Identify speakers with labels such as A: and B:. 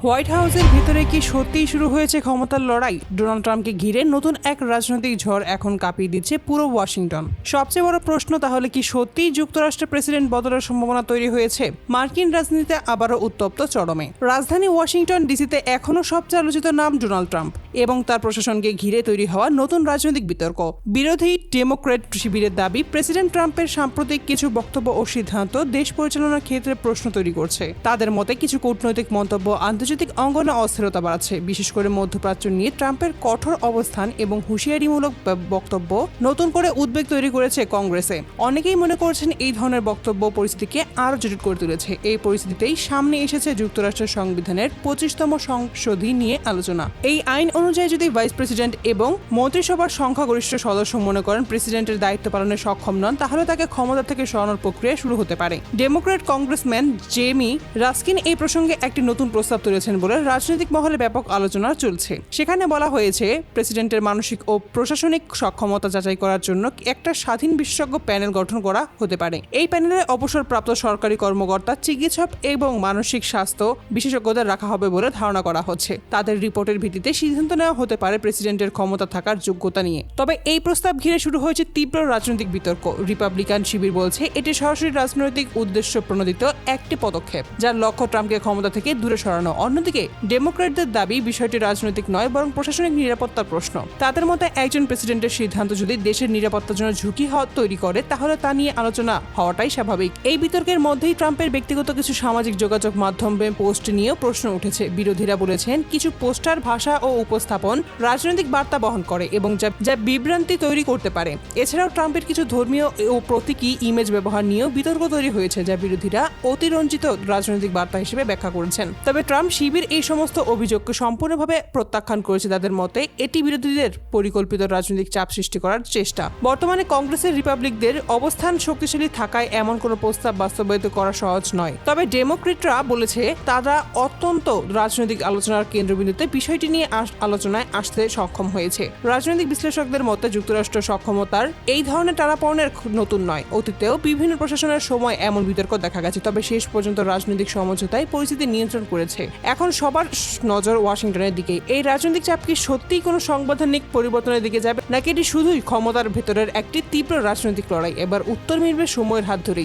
A: White হাউসের ভিতরে কি সত্যিই শুরু হয়েছে ক্ষমতার লড়াই? ডোনাল্ড ট্রাম্পকে ঘিরে নতুন এক রাজনৈতিক ঝড় এখন কাঁপিয়ে দিচ্ছে পুরো ওয়াশিংটন। সবচেয়ে বড় প্রশ্ন, তাহলে কি সত্যিই যুক্তরাষ্ট্রের প্রেসিডেন্ট বদলের সম্ভাবনা তৈরি হয়েছে? মার্কিন রাজনীতিতে আবারও উত্তপ্ত চরমে। রাজধানী ওয়াশিংটন ডিসিতে এখনও সবচেয়ে আলোচিত নাম ডোনাল্ড ট্রাম্প এবং তার প্রশাসনকে ঘিরে তৈরি হওয়া নতুন রাজনৈতিক বিতর্ক। বিরোধী ডেমোক্র্যাট শিবিরের দাবি, প্রেসিডেন্ট ট্রাম্পের সাম্প্রতিক কিছু বক্তব্য ও সিদ্ধান্ত দেশ পরিচালনার ক্ষেত্রে প্রশ্ন তৈরি করছে। তাদের মতে কিছু কূটনৈতিক মন্তব্য আন্তর্জাতিক অঙ্গনে অস্থিরতা বাড়াচ্ছে, বিশেষ করে মধ্যপ্রাচ্য নিয়ে ট্রাম্পের কঠোর অবস্থান এবং হুঁশিয়ারিমূলক বক্তব্য নতুন করে উদ্বেগ তৈরি করেছে কংগ্রেসে। অনেকেই মনে করছেন এই ধরনের বক্তব্য পরিস্থিতিকে আরও জটিল করে তুলেছে। এই পরিস্থিতিতেই সামনে এসেছে যুক্তরাষ্ট্রের সংবিধানের 25তম সংশোধনী নিয়ে আলোচনা। এই আইন অনুযায়ী যদি ভাইস প্রেসিডেন্ট এবং মন্ত্রিসভার সংখ্যাগরিষ্ঠ সদস্য মনে করেন প্রেসিডেন্টের দায়িত্ব পালনে সক্ষম নন, তাহলে তাকে ক্ষমতা থেকে সরানোর প্রক্রিয়া শুরু হতে পারে। ডেমোক্র্যাট কংগ্রেসম্যান জেমি রাস্কিন এই প্রসঙ্গে একটি নতুন প্রস্তাব তুলেছেন বলে রাজনৈতিক মহলে ব্যাপক আলোচনা চলছে। সেখানে বলা হয়েছে, প্রেসিডেন্টের মানসিক ও প্রশাসনিক সক্ষমতা যাচাই করার জন্য একটা স্বাধীন বিশেষজ্ঞ প্যানেল গঠন করা হতে পারে। এই প্যানেলে অবসরপ্রাপ্ত সরকারি কর্মকর্তা, চিকিৎসক এবং মানসিক স্বাস্থ্য বিশেষজ্ঞদের রাখা হবে বলে ধারণা করা হচ্ছে। তাদের রিপোর্টের ভিত্তিতে সিদ্ধান্ত নেওয়া হতে পারে প্রেসিডেন্টের ক্ষমতা থাকার যোগ্যতা নিয়ে। তবে এই প্রস্তাব ঘিরে শুরু হয়েছে তীব্র রাজনৈতিক বিতর্ক। রিপাবলিকান শিবির বলছে এটি সরাসরি রাজনৈতিক উদ্দেশ্য প্রণোদিত একটি পদক্ষেপ, যার লক্ষ্য ট্রাম্পকে ক্ষমতা থেকে দূরে সরানো। অন্যদিকে ডেমোক্র্যাটদের দাবি, বিষয়টি রাজনৈতিক নয় বরং প্রশাসনিক নিরাপত্তার প্রশ্ন। তাদের মতে একজন প্রেসিডেন্টের সিদ্ধান্ত যদি দেশের নিরাপত্তার জন্য ঝুঁকি তৈরি করে, তাহলে তা নিয়ে আলোচনা হওয়াটাই স্বাভাবিক। এই বিতর্কের মধ্যেই ট্রাম্পের ব্যক্তিগত কিছু সামাজিক যোগাযোগ মাধ্যমে পোস্ট নিয়েও প্রশ্ন উঠেছে। বিরোধীরা বলেছেন কিছু পোস্টার, ভাষা ও উপস্থাপন রাজনৈতিক বার্তা বহন করে এবং যা বিভ্রান্তি তৈরি করতে পারে। এছাড়াও ট্রাম্পের কিছু ধর্মীয় ও প্রতীকী ইমেজ ব্যবহার নিয়েও বিতর্ক তৈরি হয়েছে, যা বিরোধীরা অতিরঞ্জিত রাজনৈতিক বার্তা হিসেবে ব্যাখ্যা করেছেন। তবে ট্রাম্প শিবির এই সমস্ত অভিযোগকে সম্পূর্ণভাবে প্রত্যাখ্যান করেছে। তাদের মতে এটি বিরোধীদের পরিকল্পিত রাজনৈতিক চাপ সৃষ্টি করার চেষ্টা। বর্তমানে কংগ্রেসের রিপাবলিকদের অবস্থান শক্তিশালী থাকায় এমন কোনো প্রস্তাব বাস্তবায়িত করা সহজ নয়। তবে ডেমোক্রেটরা বলেছে তারা অত্যন্ত রাজনৈতিক আলোচনার কেন্দ্রবিন্দুতে বিষয়টি নিয়ে আলোচনায় আসতে সক্ষম হয়েছে। রাজনৈতিক বিশ্লেষকদের মতে যুক্তরাষ্ট্র সক্ষমতার এই ধরনের টানাপোড়েনের নতুন নয়। অতীতেও বিভিন্ন প্রশাসনের সময় এমন বিতর্ক দেখা গেছে, তবে শেষ পর্যন্ত রাজনৈতিক সমঝোতায় পরিস্থিতি নিয়ন্ত্রণ করেছে। এখন সবার নজর ওয়াশিংটনের দিকে। এই রাজনৈতিক চাপ কি সত্যিই কোনো সাংবিধানিক পরিবর্তনের দিকে যাবে, নাকি এটি শুধুই ক্ষমতার ভেতরের একটি তীব্র রাজনৈতিক লড়াই? এবার উত্তর মিলবে সময়ের হাত ধরেই।